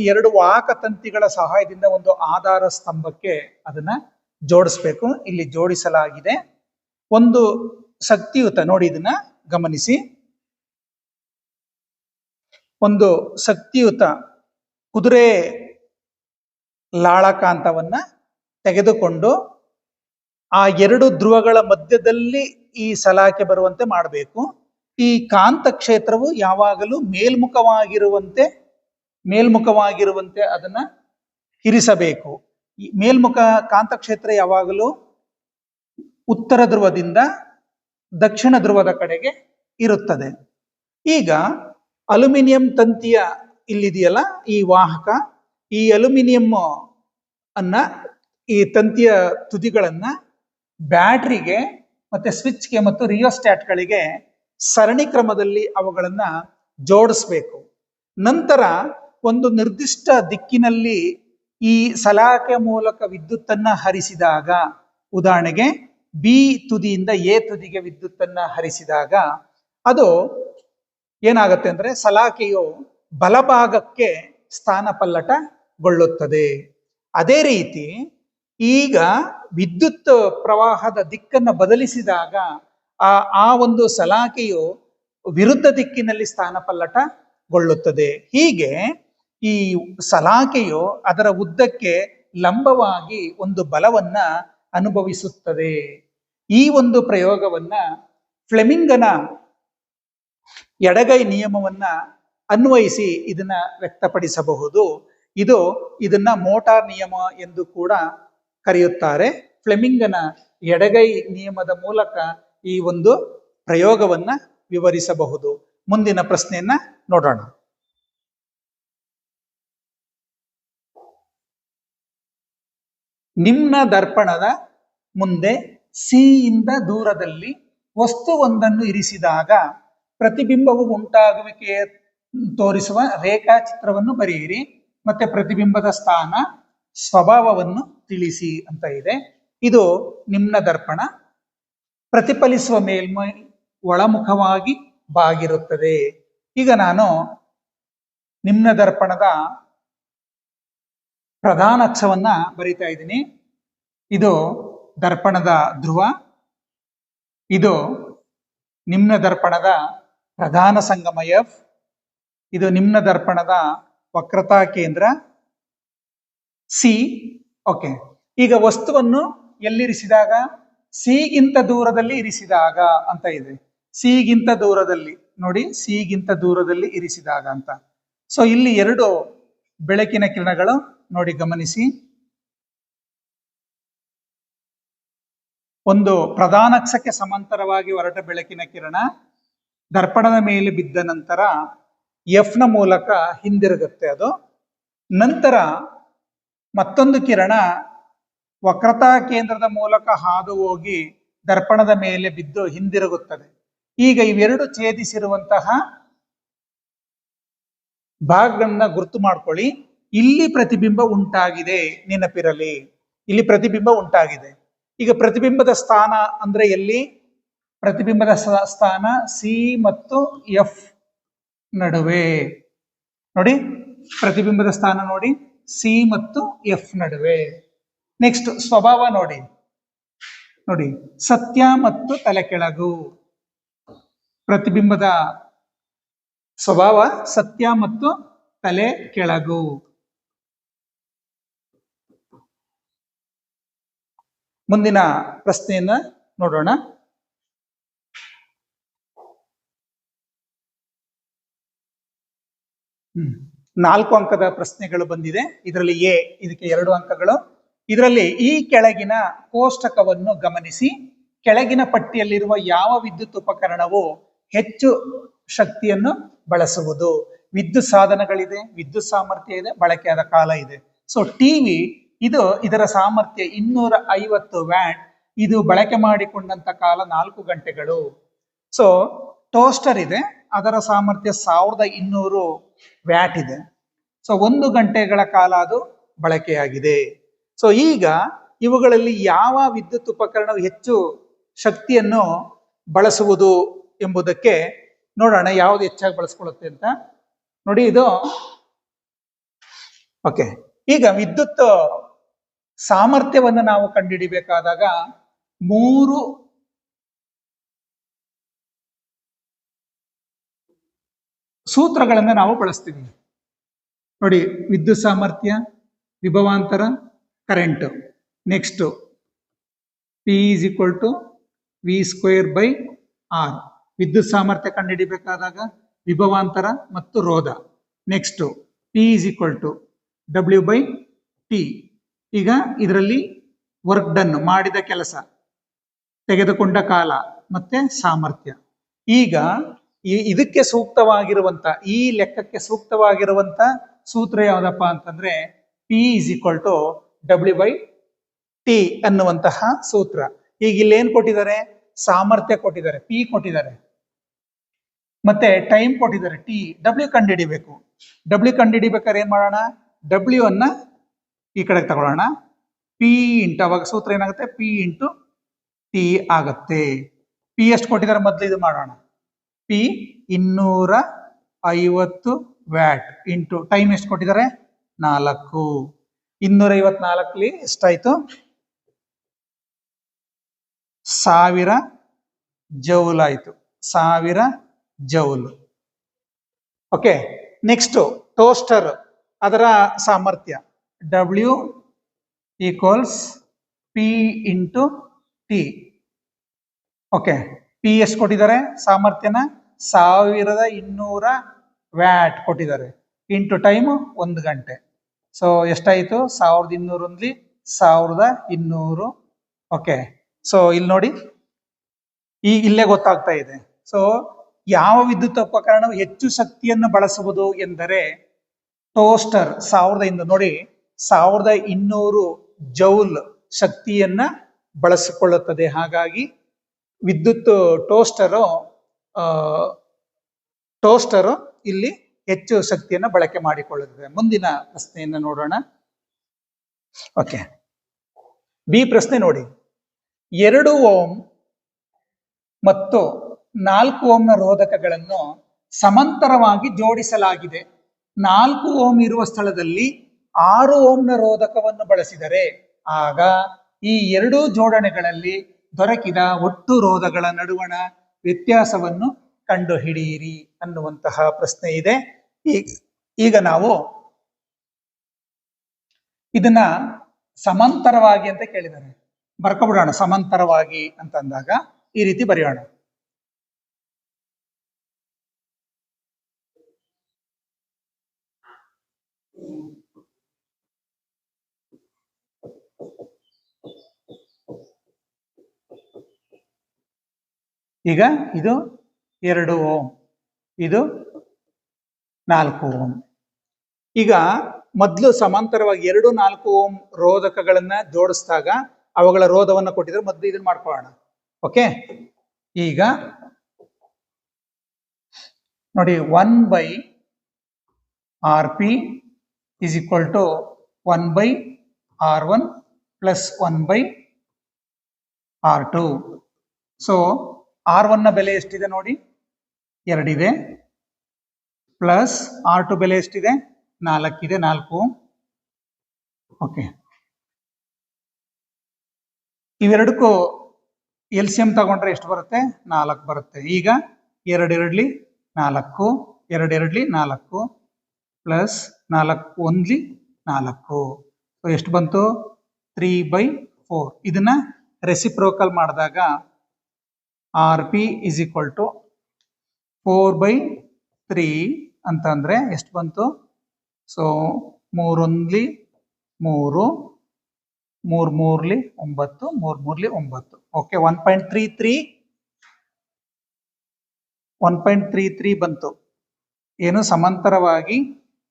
2 ವಾಹಕ ತಂತಿಗಳ ಸಹಾಯದಿಂದ ಒಂದು ಆಧಾರ ಸ್ತಂಭಕ್ಕೆ ಅದನ್ನ ಜೋಡಿಸ್ಬೇಕು. ಇಲ್ಲಿ ಜೋಡಿಸಲಾಗಿದೆ. ಒಂದು ಶಕ್ತಿಯುತ, ನೋಡಿ ಇದನ್ನ ಗಮನಿಸಿ, ಒಂದು ಶಕ್ತಿಯುತ ಕುದುರೆ ಲಾಳಕಾಂತವನ್ನ ತೆಗೆದುಕೊಂಡು ಆ 2 ಧ್ರುವಗಳ ಮಧ್ಯದಲ್ಲಿ ಈ ಸಲಾಕೆ ಬರುವಂತೆ ಮಾಡಬೇಕು. ಈ ಕಾಂತ ಕ್ಷೇತ್ರವು ಯಾವಾಗಲೂ ಮೇಲ್ಮುಖವಾಗಿರುವಂತೆ ಅದನ್ನ ಇರಿಸಬೇಕು. ಈ ಮೇಲ್ಮುಖ ಕಾಂತಕ್ಷೇತ್ರ ಯಾವಾಗಲೂ ಉತ್ತರ ಧ್ರುವದಿಂದ ದಕ್ಷಿಣ ಧ್ರುವದ ಕಡೆಗೆ ಇರುತ್ತದೆ. ಈಗ ಅಲ್ಯೂಮಿನಿಯಂ ತಂತಿಯ ಇಲ್ಲಿದೆಯಲ್ಲ ಈ ವಾಹಕ, ಈ ಅಲ್ಯೂಮಿನಿಯಂ ಅನ್ನ ಈ ತಂತಿಯ ತುದಿಗಳನ್ನ ಬ್ಯಾಟ್ರಿಗೆ ಮತ್ತೆ ಸ್ವಿಚ್ಗೆ ಮತ್ತು ರಿಯೋಸ್ಟ್ಯಾಟ್ಗಳಿಗೆ ಸರಣಿ ಕ್ರಮದಲ್ಲಿ ಅವುಗಳನ್ನ ಜೋಡಿಸ್ಬೇಕು. ನಂತರ ಒಂದು ನಿರ್ದಿಷ್ಟ ದಿಕ್ಕಿನಲ್ಲಿ ಈ ಸಲಾಕೆ ಮೂಲಕ ವಿದ್ಯುತ್ತನ್ನ ಹರಿಸಿದಾಗ, ಉದಾಹರಣೆಗೆ ಬಿ ತುದಿಯಿಂದ ಎ ತುದಿಗೆ ವಿದ್ಯುತ್ತನ್ನ ಹರಿಸಿದಾಗ ಅದು ಏನಾಗುತ್ತೆ ಅಂದ್ರೆ ಸಲಾಕೆಯು ಬಲಭಾಗಕ್ಕೆ ಸ್ಥಾನಪಲ್ಲಟಗೊಳ್ಳುತ್ತದೆ. ಅದೇ ರೀತಿ ಈಗ ವಿದ್ಯುತ್ ಪ್ರವಾಹದ ದಿಕ್ಕನ್ನು ಬದಲಿಸಿದಾಗ ಆ ಒಂದು ಸಲಾಕೆಯು ವಿರುದ್ಧ ದಿಕ್ಕಿನಲ್ಲಿ ಸ್ಥಾನಪಲ್ಲಟಗೊಳ್ಳುತ್ತದೆ. ಹೀಗೆ ಈ ಸಲಾಕೆಯು ಅದರ ಉದ್ದಕ್ಕೆ ಲಂಬವಾಗಿ ಒಂದು ಬಲವನ್ನ ಅನುಭವಿಸುತ್ತದೆ. ಈ ಒಂದು ಪ್ರಯೋಗವನ್ನ ಫ್ಲೆಮಿಂಗನ ಎಡಗೈ ನಿಯಮವನ್ನ ಅನ್ವಯಿಸಿ ಇದನ್ನ ವ್ಯಕ್ತಪಡಿಸಬಹುದು. ಇದನ್ನ ಮೋಟಾರ್ ನಿಯಮ ಎಂದು ಕೂಡ ಕರೆಯುತ್ತಾರೆ. ಫ್ಲೆಮಿಂಗನ ಎಡಗೈ ನಿಯಮದ ಮೂಲಕ ಈ ಒಂದು ಪ್ರಯೋಗವನ್ನ ವಿವರಿಸಬಹುದು. ಮುಂದಿನ ಪ್ರಶ್ನೆಯನ್ನ ನೋಡೋಣ. ನಿಮ್ನ ದರ್ಪಣದ ಮುಂದೆ ಸಿ ಇಂದ ದೂರದಲ್ಲಿ ವಸ್ತುವೊಂದನ್ನು ಇರಿಸಿದಾಗ ಪ್ರತಿಬಿಂಬವು ಉಂಟಾಗುವಿಕೆ ತೋರಿಸುವ ರೇಖಾಚಿತ್ರವನ್ನು ಬರೆಯಿರಿ ಮತ್ತೆ ಪ್ರತಿಬಿಂಬದ ಸ್ಥಾನ ಸ್ವಭಾವವನ್ನು ತಿಳಿಸಿ ಅಂತ ಇದೆ. ಇದು ನಿಮ್ನ ದರ್ಪಣ. ಪ್ರತಿಫಲಿಸುವ ಮೇಲ್ಮೈ ಒಳಮುಖವಾಗಿ ಬಾಗಿರುತ್ತದೆ. ಈಗ ನಾನು ನಿಮ್ನ ದರ್ಪಣದ ಪ್ರಧಾನ ಅಕ್ಷವನ್ನ ಬರಿತಾ ಇದ್ದೀನಿ. ಇದು ದರ್ಪಣದ ಧ್ರುವ, ಇದು ನಿಮ್ನ ದರ್ಪಣದ ಪ್ರಧಾನ ಸಂಗಮ ಎಫ್, ಇದು ನಿಮ್ನ ದರ್ಪಣದ ವಕ್ರತಾ ಕೇಂದ್ರ ಸಿ. ಓಕೆ, ಈಗ ವಸ್ತುವನ್ನು ಎಲ್ಲಿರಿಸಿದಾಗ ಸಿಗಿಂತ ದೂರದಲ್ಲಿ ಇರಿಸಿದಾಗ ಅಂತ ಇದೆ. ಸಿಗಿಂತ ದೂರದಲ್ಲಿ ನೋಡಿ, ಸಿಗಿಂತ ದೂರದಲ್ಲಿ ಇರಿಸಿದಾಗ ಅಂತ. ಸೊ ಇಲ್ಲಿ ಎರಡು ಬೆಳಕಿನ ಕಿರಣಗಳು ನೋಡಿ, ಗಮನಿಸಿ. ಒಂದು ಪ್ರಧಾನಾಕ್ಷಕ್ಕೆ ಸಮಾಂತರವಾಗಿ ಹೊರಟ ಬೆಳಕಿನ ಕಿರಣ ದರ್ಪಣದ ಮೇಲೆ ಬಿದ್ದ ನಂತರ ಎಫ್ ನ ಮೂಲಕ ಹಿಂದಿರುಗುತ್ತೆ. ಅದು ನಂತರ ಮತ್ತೊಂದು ಕಿರಣ ವಕ್ರತಾ ಕೇಂದ್ರದ ಮೂಲಕ ಹಾದು ಹೋಗಿ ದರ್ಪಣದ ಮೇಲೆ ಬಿದ್ದು ಹಿಂದಿರುಗುತ್ತದೆ. ಈಗ ಇವೆರಡು ಛೇದಿಸಿರುವಂತಹ ಭಾಗಗಳನ್ನ ಗುರುತು ಮಾಡ್ಕೊಳ್ಳಿ. ಇಲ್ಲಿ ಪ್ರತಿಬಿಂಬ ಉಂಟಾಗಿದೆ, ನೆನಪಿರಲಿ, ಇಲ್ಲಿ ಪ್ರತಿಬಿಂಬ ಉಂಟಾಗಿದೆ. ಈಗ ಪ್ರತಿಬಿಂಬದ ಸ್ಥಾನ ಅಂದ್ರೆ ಎಲ್ಲಿ? ಪ್ರತಿಬಿಂಬದ ಸ್ಥಾನ ಸಿ ಮತ್ತು ಎಫ್ ನಡುವೆ ನೋಡಿ. ಪ್ರತಿಬಿಂಬದ ಸ್ಥಾನ ನೋಡಿ, ಸಿ ಮತ್ತು ಎಫ್ ನಡುವೆ. ನೆಕ್ಸ್ಟ್ ಸ್ವಭಾವ ನೋಡಿ, ಸತ್ಯ ಮತ್ತು ತಲೆ ಕೆಳಗು. ಪ್ರತಿಬಿಂಬದ ಸ್ವಭಾವ ಸತ್ಯ ಮತ್ತು ತಲೆ ಕೆಳಗು. ಮುಂದಿನ ಪ್ರಶ್ನೆಯನ್ನ ನೋಡೋಣ. ನಾಲ್ಕು ಅಂಕದ ಪ್ರಶ್ನೆಗಳು ಬಂದಿದೆ. ಇದರಲ್ಲಿ ಇದಕ್ಕೆ 2 ಅಂಕಗಳು. ಇದರಲ್ಲಿ ಈ ಕೆಳಗಿನ ಕೋಷ್ಟಕವನ್ನು ಗಮನಿಸಿ. ಕೆಳಗಿನ ಪಟ್ಟಿಯಲ್ಲಿರುವ ಯಾವ ವಿದ್ಯುತ್ ಉಪಕರಣವು ಹೆಚ್ಚು ಶಕ್ತಿಯನ್ನು ಬಳಸುವುದು? ವಿದ್ಯುತ್ ಸಾಧನಗಳಿದೆ, ವಿದ್ಯುತ್ ಸಾಮರ್ಥ್ಯ ಇದೆ, ಬಳಕೆಯಾದ ಕಾಲ ಇದೆ. ಸೊ ಟಿವಿ ಇದರ ಸಾಮರ್ಥ್ಯ 250 ವ್ಯಾಟ್. ಇದು ಬಳಕೆ ಮಾಡಿಕೊಂಡಂತ ಕಾಲ 4 ಗಂಟೆಗಳು. ಸೊ ಟೋಸ್ಟರ್ ಇದೆ, ಅದರ ಸಾಮರ್ಥ್ಯ 1200 ವ್ಯಾಟ್ ಇದೆ. ಸೊ 1 ಗಂಟೆಗಳ ಕಾಲ ಅದು ಬಳಕೆಯಾಗಿದೆ. ಸೊ ಈಗ ಇವುಗಳಲ್ಲಿ ಯಾವ ವಿದ್ಯುತ್ ಉಪಕರಣವು ಹೆಚ್ಚು ಶಕ್ತಿಯನ್ನು ಬಳಸುವುದು ಎಂಬುದಕ್ಕೆ ನೋಡೋಣ, ಯಾವುದು ಹೆಚ್ಚಾಗಿ ಬಳಸ್ಕೊಳ್ಳುತ್ತೆ ಅಂತ. ನೋಡಿ, ಇದು ಓಕೆ. ಈಗ ವಿದ್ಯುತ್ ಸಾಮರ್ಥ್ಯವನ್ನು ನಾವು ಕಂಡುಹಿಡಿಬೇಕಾದಾಗ 3 ಸೂತ್ರಗಳನ್ನು ನಾವು ಬಳಸ್ತೀವಿ ನೋಡಿ. ವಿದ್ಯುತ್ ಸಾಮರ್ಥ್ಯ, ವಿಭವಾಂತರ, ಕರೆಂಟ್. Next P = V²/R. ವಿದ್ಯುತ್ ಸಾಮರ್ಥ್ಯ ಕಂಡುಹಿಡಿಬೇಕಾದಾಗ ವಿಭವಾಂತರ ಮತ್ತು ರೋಧ. Next P = W/T. ಈಗ ಇದರಲ್ಲಿ ವರ್ಕ್ ಡನ್, ಮಾಡಿದ ಕೆಲಸ, ತೆಗೆದುಕೊಂಡ ಕಾಲ ಮತ್ತೆ ಸಾಮರ್ಥ್ಯ. ಈಗ ಇದಕ್ಕೆ ಸೂಕ್ತವಾಗಿರುವಂತ, ಈ ಲೆಕ್ಕಕ್ಕೆ ಸೂಕ್ತವಾಗಿರುವಂತ ಸೂತ್ರ ಯಾವ್ದಪ್ಪ ಅಂತಂದ್ರೆ P = W/T ಅನ್ನುವಂತಹ ಸೂತ್ರ. ಈಗ ಇಲ್ಲಿ ಏನ್ ಕೊಟ್ಟಿದ್ದಾರೆ? ಸಾಮರ್ಥ್ಯ ಕೊಟ್ಟಿದ್ದಾರೆ, P ಕೊಟ್ಟಿದ್ದಾರೆ, ಮತ್ತೆ ಟೈಮ್ ಕೊಟ್ಟಿದ್ದಾರೆ T. W ಕಂಡುಹಿಡಿಬೇಕು. W ಕಂಡುಹಿಡಿಬೇಕಾದ್ರೆ ಏನ್ ಮಾಡೋಣ? W ಅನ್ನ ಈ ಕಡೆಗೆ ತಗೊಳ್ಳೋಣ. P ಇಂಟು, ಅವಾಗ ಸೂತ್ರ ಏನಾಗುತ್ತೆ? P × ಟಿ ಆಗತ್ತೆ. ಪಿ ಎಷ್ಟು ಕೊಟ್ಟಿದ್ದಾರೆ ಮೊದಲು ಇದು ಮಾಡೋಣ. ಪಿ 250 ವ್ಯಾಟ್ ಇಂಟು ಟೈಮ್ ಎಷ್ಟು ಕೊಟ್ಟಿದ್ದಾರೆ 4. 254 ಎಷ್ಟಾಯ್ತು 1000 ಜೌಲ್ ಆಯ್ತು. 1000 ಜೌಲ್. ಓಕೆ, ನೆಕ್ಸ್ಟ್ ಟೋಸ್ಟರ್, ಅದರ ಸಾಮರ್ಥ್ಯ W equals P into T. Okay, P ಎಷ್ಟು ಕೊಟ್ಟಿದ್ದಾರೆ ಸಾಮರ್ಥ್ಯನ 1200 ವ್ಯಾಟ್ ಕೊಟ್ಟಿದ್ದಾರೆ ಇಂಟು ಟೈಮ್ 1 ಗಂಟೆ. ಸೊ ಎಷ್ಟಾಯಿತು 1200 1200. ಓಕೆ, ಸೊ ಇಲ್ಲಿ ನೋಡಿ ಇಲ್ಲೇ ಗೊತ್ತಾಗ್ತಾ ಇದೆ. ಸೊ ಯಾವ ವಿದ್ಯುತ್ ಉಪಕರಣವು ಹೆಚ್ಚು ಶಕ್ತಿಯನ್ನು ಬಳಸುವುದು ಎಂದರೆ ಟೋಸ್ಟರ್. 1200 ನೋಡಿ 1200 ಜೌಲ್ ಶಕ್ತಿಯನ್ನ ಬಳಸಿಕೊಳ್ಳುತ್ತದೆ. ಹಾಗಾಗಿ ವಿದ್ಯುತ್ ಟೋಸ್ಟರು ಇಲ್ಲಿ ಹೆಚ್ಚು ಶಕ್ತಿಯನ್ನು ಬಳಕೆ ಮಾಡಿಕೊಳ್ಳುತ್ತದೆ. ಮುಂದಿನ ಪ್ರಶ್ನೆಯನ್ನು ನೋಡೋಣ. ಓಕೆ, ಬಿ ಪ್ರಶ್ನೆ ನೋಡಿ. 2 ಓಮ್ ಮತ್ತು 4 ಓಂನ ರೋಧಕಗಳನ್ನು ಸಮಾಂತರವಾಗಿ ಜೋಡಿಸಲಾಗಿದೆ. 4 ಓಮ್ ಇರುವ ಸ್ಥಳದಲ್ಲಿ 6 ಓಂನ ರೋಧಕವನ್ನು ಬಳಸಿದರೆ ಆಗ ಈ 2 ಜೋಡಣೆಗಳಲ್ಲಿ ದೊರಕಿದ ಒಟ್ಟು ರೋಧಗಳ ನಡುವಣ ವ್ಯತ್ಯಾಸವನ್ನು ಕಂಡುಹಿಡಿಯಿರಿ ಅನ್ನುವಂತಹ ಪ್ರಶ್ನೆ ಇದೆ. ಈಗ ನಾವು ಇದನ್ನ ಸಮಾಂತರವಾಗಿ ಅಂತ ಕೇಳಿದ್ದಾರೆ, ಬರ್ಕೊಬಿಡೋಣ. ಸಮಾಂತರವಾಗಿ ಅಂತ ಅಂದಾಗ ಈ ರೀತಿ ಬರೆಯೋಣ. ಈಗ ಇದು 2 ಓಮ್, ಇದು 4 ಓಮ್. ಈಗ ಮೊದಲು ಸಮಾಂತರವಾಗಿ 2, 4 ಓಮ್ ರೋಧಕಗಳನ್ನ ಜೋಡಿಸಿದಾಗ ಅವುಗಳ ರೋಧವನ್ನ ಕೊಟ್ಟಿದ್ರೆ ಮೊದಲು ಇದನ್ನ ಮಾಡ್ಕೊಳ್ಳೋಣ. ಓಕೆ, ಈಗ ನೋಡಿ 1/RP is equal to 1/R1 plus 1/R2. So R1 ನ ಬೆಲೆ ಎಷ್ಟಿದೆ ನೋಡಿ 2 ಇದೆ, ಪ್ಲಸ್ R2 ಬೆಲೆ ಎಷ್ಟಿದೆ 4 ಇದೆ, 4. ಓಕೆ, ಇವೆರಡಕ್ಕೂ LCM ತಗೊಂಡ್ರೆ ಎಷ್ಟು ಬರುತ್ತೆ 4 ಬರುತ್ತೆ. ಈಗ 2 2 4, 2 2 4 ಪ್ಲಸ್ 4 1 4. ಸೊ ಎಷ್ಟು ಬಂತು 3/4. ಇದನ್ನ ರೆಸಿಪ್ರೋಕಲ್ ಮಾಡಿದಾಗ RP is equal to 4/3 ಅಂತಂದ್ರೆ ಎಷ್ಟು ಬಂತು. ಸೊ 3 1 3, 3 3 9, 3 3 9. ಓಕೆ, 1.33 ಬಂತು. ಏನು ಸಮಾಂತರವಾಗಿ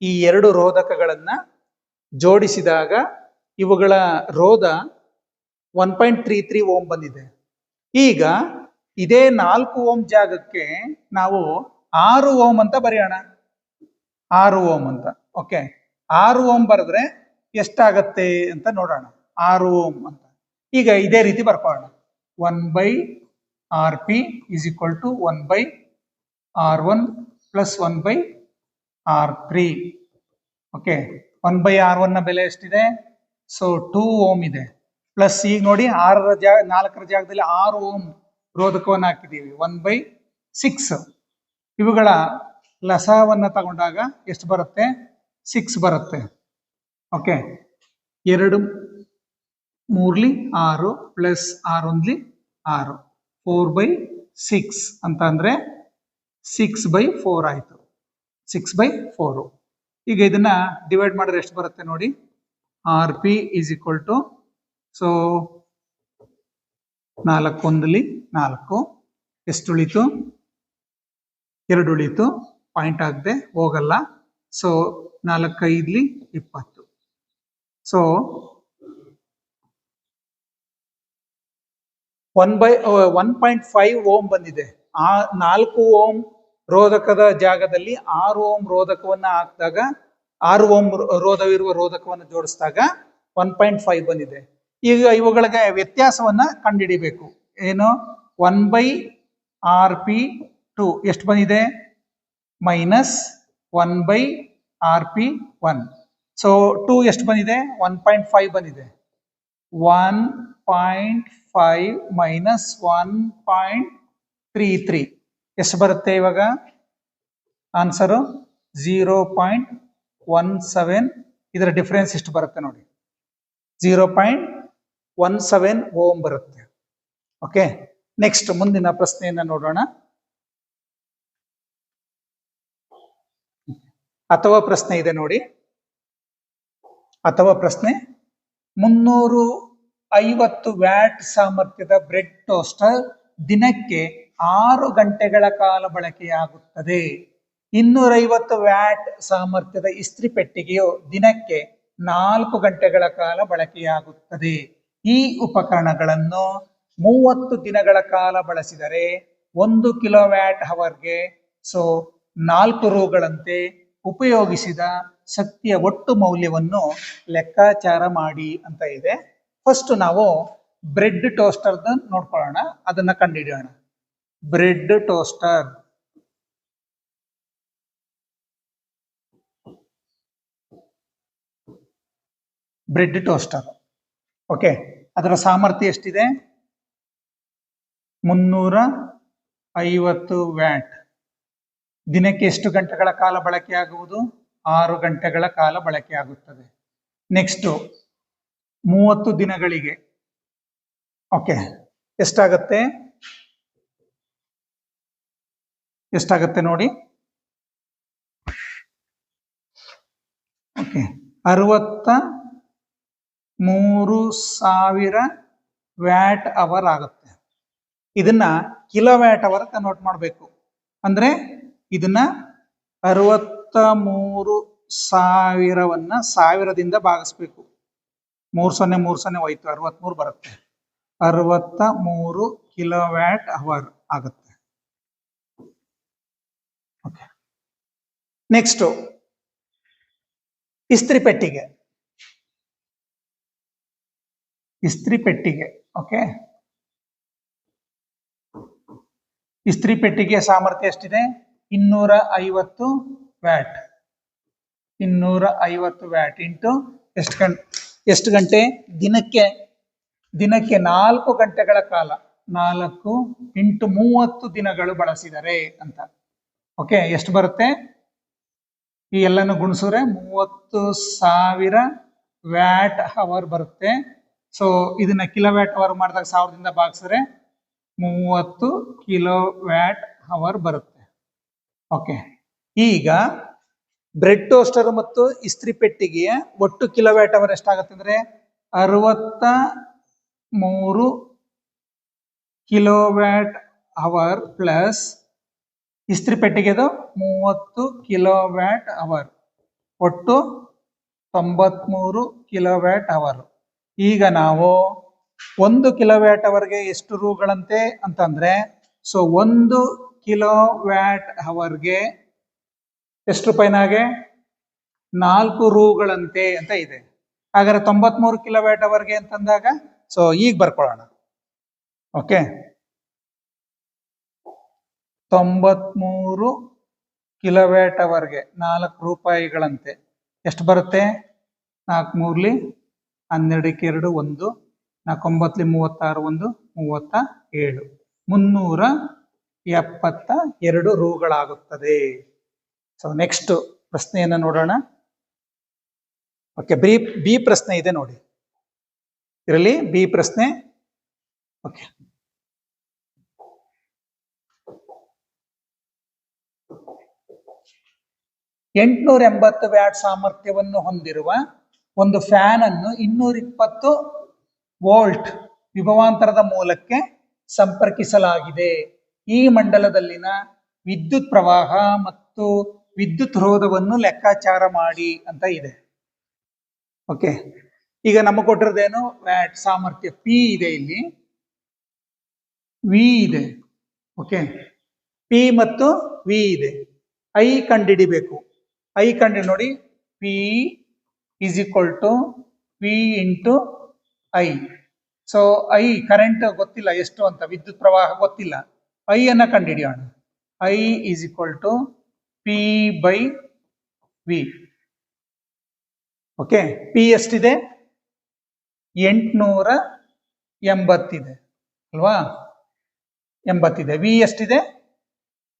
ಈ 2 ರೋಧಕಗಳನ್ನ ಜೋಡಿಸಿದಾಗ ಇವುಗಳ ರೋಧ 1.33 ಓಮ್ ಬಂದಿದೆ. ಈಗ ಇದೇ 4 ಓಮ್ ಜಾಗಕ್ಕೆ ನಾವು 6 ಓಮ್ ಅಂತ ಬರೆಯೋಣ. 6 ಓಮ್ ಅಂತ. ಓಕೆ, 6 ಓಮ್ ಬರೆದ್ರೆ ಎಷ್ಟಾಗತ್ತೆ ಅಂತ ನೋಡೋಣ. 6 ಓಮ್ ಅಂತ ಈಗ ಇದೇ ರೀತಿ ಬರ್ಕೊಳ್ಳೋಣ. 1/RP is equal to 1/R1 plus 1/R3. Okay, 1/R1 ನ ಬೆಲೆ ಎಷ್ಟಿದೆ, ಸೊ 2 ಓಮ್ ಇದೆ. ಪ್ಲಸ್ ಈಗ ನೋಡಿ 4ರ ಜಾಗದಲ್ಲಿ 6 ಓಮ್ ರೋಧಕವನ್ನು ಹಾಕಿದ್ದೀವಿ, 1/6. ಇವುಗಳ ಲಸವನ್ನ ತಗೊಂಡಾಗ ಎಷ್ಟು ಬರುತ್ತೆ 6 ಬರುತ್ತೆ. ಓಕೆ, 2 3 6 ಪ್ಲಸ್ 6 1 6, 4/6 ಅಂತ ಅಂದ್ರೆ 6/4 ಆಯ್ತು. 6/4. ಈಗ ಇದನ್ನ ಡಿವೈಡ್ ಮಾಡಿದ್ರೆ ಎಷ್ಟು ಬರುತ್ತೆ ನೋಡಿ. RP is equal to, so 4 1 4, ಎಷ್ಟು ಉಳಿತು 2 ಉಳಿತು, ಪಾಯಿಂಟ್ ಆಗದೆ ಹೋಗಲ್ಲ. ಸೊ 4 5 20. ಸೊ 1.5 ಓಮ್ ಬಂದಿದೆ. ಆ 4 ಓಮ್ ರೋಧಕದ ಜಾಗದಲ್ಲಿ 6 ಓಮ್ ರೋಧಕವನ್ನ ಹಾಕಿದಾಗ 6 ಓಮ್ ರೋಧವಿರುವ ರೋಧಕವನ್ನು ಜೋಡಿಸಿದಾಗ 1.5 ಬಂದಿದೆ. ಈಗ ಇವುಗಳಿಗೆ ವ್ಯತ್ಯಾಸವನ್ನ ಕಂಡುಹಿಡಿಬೇಕು. ಏನು 1/RP2 ಎಷ್ಟು ಬಂದಿದೆ -1/RP1. ಸೊ 2 ಎಷ್ಟು ಬಂದಿದೆ 1.5 ಬಂದಿದೆ. 1.5 ಮೈನಸ್ 1.33 ಎಷ್ಟು ಬರುತ್ತೆ ಇವಾಗ ಆನ್ಸರು 0.17. ಇದರ ಡಿಫರೆನ್ಸ್ ಎಷ್ಟು ಬರುತ್ತೆ ನೋಡಿ 0.17 ಓಮ್ ಬರುತ್ತೆ. ಓಕೆ, ನೆಕ್ಸ್ಟ್ ಮುಂದಿನ ಪ್ರಶ್ನೆಯನ್ನ ನೋಡೋಣ. ಅಥವಾ ಪ್ರಶ್ನೆ ಇದೆ ನೋಡಿ. ಅಥವಾ ಪ್ರಶ್ನೆ 350 ವ್ಯಾಟ್ ಸಾಮರ್ಥ್ಯದ ಬ್ರೆಡ್ ಟೋಸ್ಟರ್ ದಿನಕ್ಕೆ 6 ಗಂಟೆಗಳ ಕಾಲ ಬಳಕೆಯಾಗುತ್ತದೆ. 250 ವ್ಯಾಟ್ ಸಾಮರ್ಥ್ಯದ ಇಸ್ತ್ರಿ ಪೆಟ್ಟಿಗೆಯು ದಿನಕ್ಕೆ 4 ಗಂಟೆಗಳ ಕಾಲ ಬಳಕೆಯಾಗುತ್ತದೆ. ಈ ಉಪಕರಣಗಳನ್ನು 30 ದಿನಗಳ ಕಾಲ ಬಳಸಿದರೆ 1 ಕಿಲೋವ್ಯಾಟ್ ಅವರ್ಗೆ 4 ರೂಗಳಂತೆ ಉಪಯೋಗಿಸಿದ ಶಕ್ತಿಯ ಒಟ್ಟು ಮೌಲ್ಯವನ್ನು ಲೆಕ್ಕಾಚಾರ ಮಾಡಿ ಅಂತ ಇದೆ. ಫಸ್ಟ್ ನಾವು ಬ್ರೆಡ್ ಟೋಸ್ಟರ್ ನೋಡ್ಕೊಳ್ಳೋಣ, ಅದನ್ನ ಕಂಡುಹಿಡಿಯೋಣ. ಬ್ರೆಡ್ ಟೋಸ್ಟರ್ ಓಕೆ, ಅದರ ಸಾಮರ್ಥ್ಯ ಎಷ್ಟಿದೆ 350 ವ್ಯಾಟ್. ದಿನಕ್ಕೆ ಎಷ್ಟು ಗಂಟೆಗಳ ಕಾಲ ಬಳಕೆಯಾಗುವುದು 6 ಗಂಟೆಗಳ ಕಾಲ ಬಳಕೆಯಾಗುತ್ತದೆ. ನೆಕ್ಸ್ಟ್ 30 ದಿನಗಳಿಗೆ ಓಕೆ ಎಷ್ಟಾಗತ್ತೆ ನೋಡಿ. ಓಕೆ, 63,000 ವ್ಯಾಟ್ ಅವರ್ ಆಗುತ್ತೆ. ಇದನ್ನ ಕಿಲೋವ್ಯಾಟ್ ಅವರ್ ಕನ್ವರ್ಟ್ ಮಾಡಬೇಕು. ಅಂದ್ರೆ ಇದನ್ನ 63,000ವನ್ನ 1000ದಿಂದ ಭಾಗಿಸ್ಬೇಕು. 3030 ಹೋಯ್ತು, 63 ಬರುತ್ತೆ. 63 ಕಿಲೋವ್ಯಾಟ್ ಅವರ್ ಆಗುತ್ತೆ. ಓಕೆ, ನೆಕ್ಸ್ಟ್ ಇಸ್ತ್ರಿ ಪೆಟ್ಟಿಗೆ. ಓಕೆ, ಇಸ್ತ್ರಿ ಪೆಟ್ಟಿಗೆಯ ಸಾಮರ್ಥ್ಯ ಎಷ್ಟಿದೆ 250 ವ್ಯಾಟ್. 250 ವ್ಯಾಟ್ ಇಂಟು ಎಷ್ಟು ಗಂಟೆ ದಿನಕ್ಕೆ 4 ಗಂಟೆಗಳ ಕಾಲ. 4 ಇಂಟು 30 ದಿನಗಳು ಬಳಸಿದರೆ ಅಂತ. ಓಕೆ, ಎಷ್ಟು ಬರುತ್ತೆ ಈ ಎಲ್ಲಾನು ಗುಣಿಸಿದ್ರೆ 30,000 ವ್ಯಾಟ್ ಅವರ್ ಬರುತ್ತೆ. ಸೊ ಇದನ್ನ ಕಿಲೋವ್ಯಾಟ್ ಅವರ್ ಮಾಡಿದಾಗ 1000ದಿಂದ ಭಾಗಿಸಿದ್ರೆ 30 ಕಿಲೋವ್ಯಾಟ್ ಅವರ್ ಬರುತ್ತೆ. ಓಕೆ, ಈಗ ಬ್ರೆಡ್ ಟೋಸ್ಟರ್ ಮತ್ತು ಇಸ್ತ್ರಿ ಪೆಟ್ಟಿಗೆಯ ಒಟ್ಟು ಕಿಲೋವ್ಯಾಟ್ ಅವರ್ ಎಷ್ಟಾಗುತ್ತೆ ಅಂದ್ರೆ 63 ಕಿಲೋವ್ಯಾಟ್ ಅವರ್ ಪ್ಲಸ್ ಇಸ್ತ್ರಿ ಪೆಟ್ಟಿಗೆದು 30 ಕಿಲೋವ್ಯಾಟ್ ಅವರ್, ಒಟ್ಟು 93 ಕಿಲೋವ್ಯಾಟ್ ಅವರ್. ಈಗ ನಾವು 1 ಕಿಲೋವ್ಯಾಟ್ ಅವರ್ಗೆ ಎಷ್ಟು ರೂಗಳಂತೆ ಅಂತಂದ್ರೆ 1 ಕಿಲೋವ್ಯಾಟ್ ಅವರ್ಗೆ ಎಷ್ಟು ರೂಪಾಯಿನಾಗೆ 4 ರೂಗಳಂತೆ ಅಂತ ಇದೆ. ಹಾಗಾದ್ರೆ 93 ಕಿಲೋವ್ಯಾಟ್ ಅವರ್ಗೆ ಅಂತಂದಾಗ ಈಗ ಬರ್ಕೊಳ್ಳೋಣ. ಓಕೆ, 93 ಕಿಲೋವ್ಯಾಟ್ ಅವರ್ಗೆ 4 ರೂಪಾಯಿಗಳಂತೆ ಎಷ್ಟು ಬರುತ್ತೆ 4 3 12 2 1 4 9 36 1 37 372 ರೂಗಳಾಗುತ್ತದೆ. ನೆಕ್ಸ್ಟ್ ಪ್ರಶ್ನೆಯನ್ನ ನೋಡೋಣ. ಓಕೆ, ಬಿ ಪ್ರಶ್ನೆ ಇದೆ ನೋಡಿ. ಇದರಲ್ಲಿ ಬಿ ಪ್ರಶ್ನೆ. ಓಕೆ, ಎಂಟುನೂರ ವ್ಯಾಟ್ ಸಾಮರ್ಥ್ಯವನ್ನು ಹೊಂದಿರುವ ಒಂದು ಫ್ಯಾನ್ ಅನ್ನು 220 ವೋಲ್ಟ್ ವಿಭವಾಂತರದ ಮೂಲಕ್ಕೆ ಸಂಪರ್ಕಿಸಲಾಗಿದೆ. ಈ ಮಂಡಲದಲ್ಲಿನ ವಿದ್ಯುತ್ ಪ್ರವಾಹ ಮತ್ತು ವಿದ್ಯುತ್ ರೋಧವನ್ನು ಲೆಕ್ಕಾಚಾರ ಮಾಡಿ ಅಂತ ಇದೆ. ಓಕೆ, ಈಗ ನಮಗೆ ಕೊಟ್ಟಿರೋದೇನು ವ್ಯಾಟ್ ಸಾಮರ್ಥ್ಯ ಪಿ ಇದೆ, ಇಲ್ಲಿ ವಿ ಇದೆ. ಓಕೆ, ಪಿ ಮತ್ತು ವಿ ಇದೆ. ಐ ಕಂಡುಹಿಡಿಬೇಕು. ಐ ಕಂಡು ನೋಡಿ, P is equal to V into I. So I current ಗೊತ್ತಿಲ್ಲ ಎಷ್ಟು ಅಂತ, ವಿದ್ಯುತ್ ಪ್ರವಾಹ ಗೊತ್ತಿಲ್ಲ. ಐ ಅನ್ನ ಕಂಡುಹಿಡಿಯೋಣ. I is equal to P by V. Okay, P ಎಷ್ಟಿದೆ? 880 ಇದೆ ಅಲ್ವಾ? 80 ಇದೆ. ವಿ ಎಷ್ಟಿದೆ?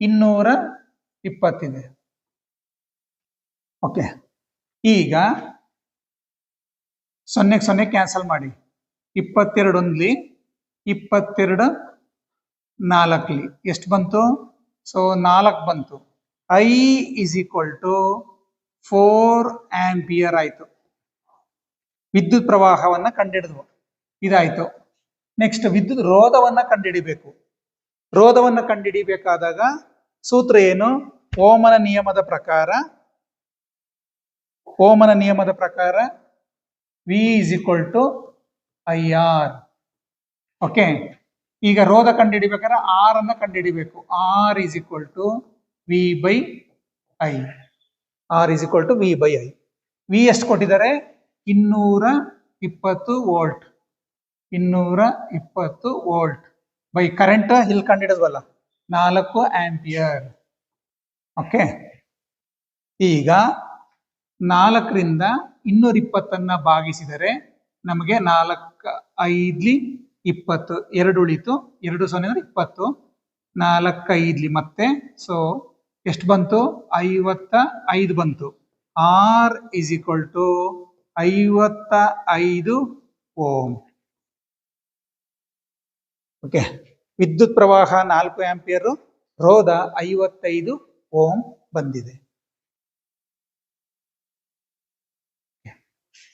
220 ಇದೆ. ಓಕೆ, ಈಗ 0 ಕ್ಯಾನ್ಸಲ್ ಮಾಡಿ. 22 ಒಂದ್ಲಿ, 22 4ಲಿ ಎಷ್ಟು ಬಂತು? ಸೊ 4 ಬಂತು. I is equal to 4 ampere ಆಯ್ತು. ವಿದ್ಯುತ್ ಪ್ರವಾಹವನ್ನ ಕಂಡುಹಿಡಿದ್ವು, ಇದಾಯ್ತು. ನೆಕ್ಸ್ಟ್ ವಿದ್ಯುತ್ ರೋಧವನ್ನ ಕಂಡುಹಿಡಿಬೇಕು. ರೋಧವನ್ನ ಕಂಡುಹಿಡಿಬೇಕಾದಾಗ ಸೂತ್ರ ಏನು? ಓಮನ ನಿಯಮದ ಪ್ರಕಾರ V is equal to I R. Okay, ಈಗ ರೋಧ ಕಂಡುಹಿಡಿಬೇಕಾದ್ರೆ ಆರ್ ಅನ್ನ ಕಂಡುಹಿಡಿಬೇಕು. R is equal to V by I. R is equal to V by I. V ಎಷ್ಟು ಕೊಟ್ಟಿದ್ದಾರೆ? 220 ವೋಲ್ಟ್. 220 ವೋಲ್ಟ್ ಬೈ ಕರೆಂಟ್ ಇಲ್ಲಿ ಕಂಡುಹಿಡಿದ್ವಲ್ಲ 4 ಆಂಪಿಯರ್. ಓಕೆ, ಈಗ 4ರಿಂದ 220 ಭಾಗಿಸಿದರೆ ನಮಗೆ 4 5ಲಿ 20, 2 ಉಳಿತು. 2 0 20, 4 5ಲಿ ಮತ್ತೆ. ಸೊ ಎಷ್ಟು ಬಂತು? 55 ಬಂತು. R is equal to 55 ohm. Okay, ವಿದ್ಯುತ್ ಪ್ರವಾಹ 4 ಆಂಪಿಯರ್, ರೋಧ 55 ಓಮ್ ಬಂದಿದೆ.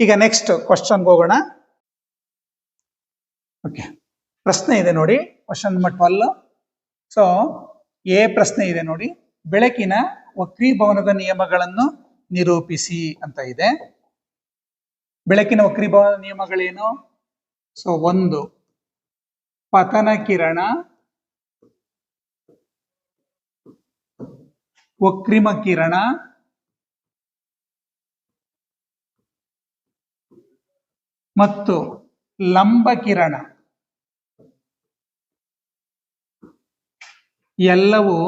ಈಗ ನೆಕ್ಸ್ಟ್ ಕ್ವಶನ್ ಹೋಗೋಣ. ಓಕೆ, ಪ್ರಶ್ನೆ ಇದೆ ನೋಡಿ, ಕ್ವಶನ್ ನಂಬರ್ 12. ಸೊ ಎ ಪ್ರಶ್ನೆ ಇದೆ ನೋಡಿ, ಬೆಳಕಿನ ವಕ್ರೀಭವನದ ನಿಯಮಗಳನ್ನು ನಿರೂಪಿಸಿ ಅಂತ ಇದೆ. ಬೆಳಕಿನ ವಕ್ರೀಭವನದ ನಿಯಮಗಳೇನು? ಸೊ 1 ಪತನ ಕಿರಣ, ವಕ್ರಿಮ ಕಿರಣ, ಮತ್ತು ಲಂಬ ಕಿರಣ ಎಲ್ಲವೂ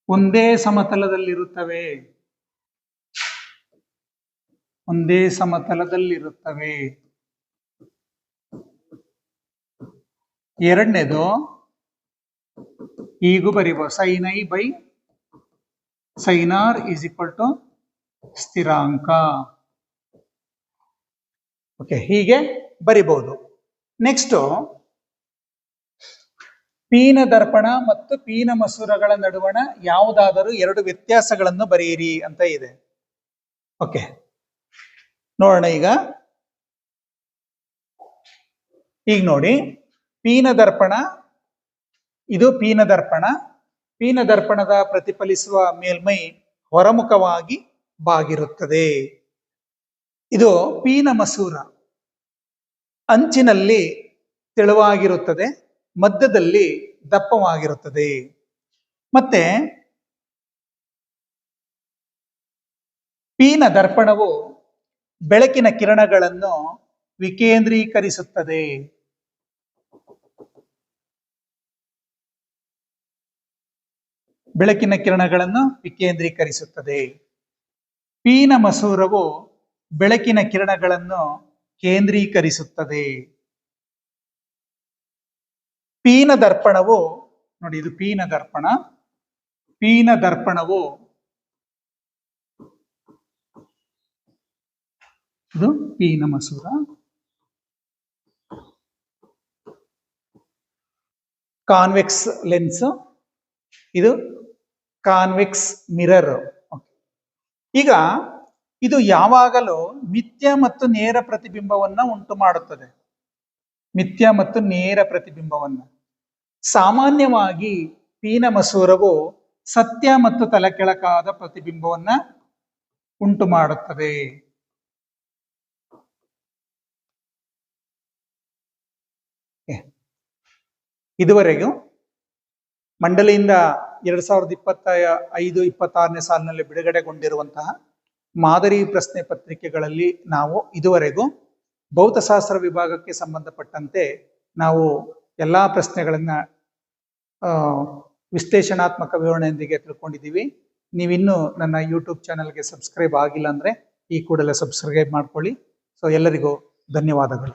ಒಂದೇ ಸಮತಲದಲ್ಲಿರುತ್ತವೆ. ಎರಡನೇದು ಈಗೂ ಬರೀಬಹುದು, sine i by sine r is equal to ಸ್ಥಿರಾಂಕ. ಓಕೆ, ಹೀಗೆ ಬರಿಬಹುದು. ನೆಕ್ಸ್ಟ್ ಪೀನ ದರ್ಪಣ ಮತ್ತು ಪೀನ ಮಸೂರಗಳ ನಡುವಣ ಯಾವುದಾದರೂ 2 ವ್ಯತ್ಯಾಸಗಳನ್ನು ಬರೆಯಿರಿ ಅಂತ ಇದೆ. ಓಕೆ, ನೋಡೋಣ. ಈಗ ನೋಡಿ, ಪೀನ ದರ್ಪಣ, ಇದು ಪೀನ ದರ್ಪಣ. ಪೀನ ದರ್ಪಣದ ಪ್ರತಿಫಲಿಸುವ ಮೇಲ್ಮೈ ಹೊರಮುಖವಾಗಿ ಬಾಗಿರುತ್ತದೆ. ಇದು ಪೀನ ಮಸೂರ, ಅಂಚಿನಲ್ಲಿ ತೆಳುವಾಗಿರುತ್ತದೆ, ಮಧ್ಯದಲ್ಲಿ ದಪ್ಪವಾಗಿರುತ್ತದೆ. ಮತ್ತೆ ಪೀನ ದರ್ಪಣವು ಬೆಳಕಿನ ಕಿರಣಗಳನ್ನು ವಿಕೇಂದ್ರೀಕರಿಸುತ್ತದೆ. ಪೀನ ಮಸೂರವು ಬೆಳಕಿನ ಕಿರಣಗಳನ್ನು ಕೇಂದ್ರೀಕರಿಸುತ್ತದೆ. ಪೀನ ದರ್ಪಣವು ನೋಡಿ, ಇದು ಪೀನ ದರ್ಪಣವು ಇದು ಪೀನ ಮಸೂರ. ಕಾನ್ವೆಕ್ಸ್ ಲೆನ್ಸ್, ಇದು ಕಾನ್ವೆಕ್ಸ್ ಮಿರರ್. ಈಗ ಇದು ಯಾವಾಗಲೂ ಮಿಥ್ಯ ಮತ್ತು ನೇರ ಪ್ರತಿಬಿಂಬವನ್ನ ಉಂಟು ಮಾಡುತ್ತದೆ. ಸಾಮಾನ್ಯವಾಗಿ ಪೀನ ಮಸೂರವು ಸತ್ಯ ಮತ್ತು ತಲೆಕೆಳಕಾದ ಪ್ರತಿಬಿಂಬವನ್ನ ಉಂಟು ಮಾಡುತ್ತದೆ. ಇದುವರೆಗೂ ಮಂಡಳಿಯಿಂದ 2025-26ನೇ ಸಾಲಿನಲ್ಲಿ ಬಿಡುಗಡೆಗೊಂಡಿರುವಂತಹ ಮಾದರಿ ಪ್ರಶ್ನೆ ಪತ್ರಿಕೆಗಳಲ್ಲಿ ನಾವು ಇದುವರೆಗೂ ಭೌತಶಾಸ್ತ್ರ ವಿಭಾಗಕ್ಕೆ ಸಂಬಂಧಪಟ್ಟಂತೆ ನಾವು ಎಲ್ಲಾ ಪ್ರಶ್ನೆಗಳನ್ನ ವಿಶ್ಲೇಷಣಾತ್ಮಕ ವಿವರಣೆಯೊಂದಿಗೆ ತಿಳ್ಕೊಂಡಿದ್ದೀವಿ. ನೀವಿನ್ನೂ ನನ್ನ ಯೂಟ್ಯೂಬ್ ಚಾನೆಲ್ಗೆ ಸಬ್ಸ್ಕ್ರೈಬ್ ಆಗಿಲ್ಲ ಅಂದ್ರೆ ಈ ಕೂಡಲೇ ಸಬ್ಸ್ಕ್ರೈಬ್ ಮಾಡ್ಕೊಳ್ಳಿ. ಸೊ ಎಲ್ಲರಿಗೂ ಧನ್ಯವಾದಗಳು.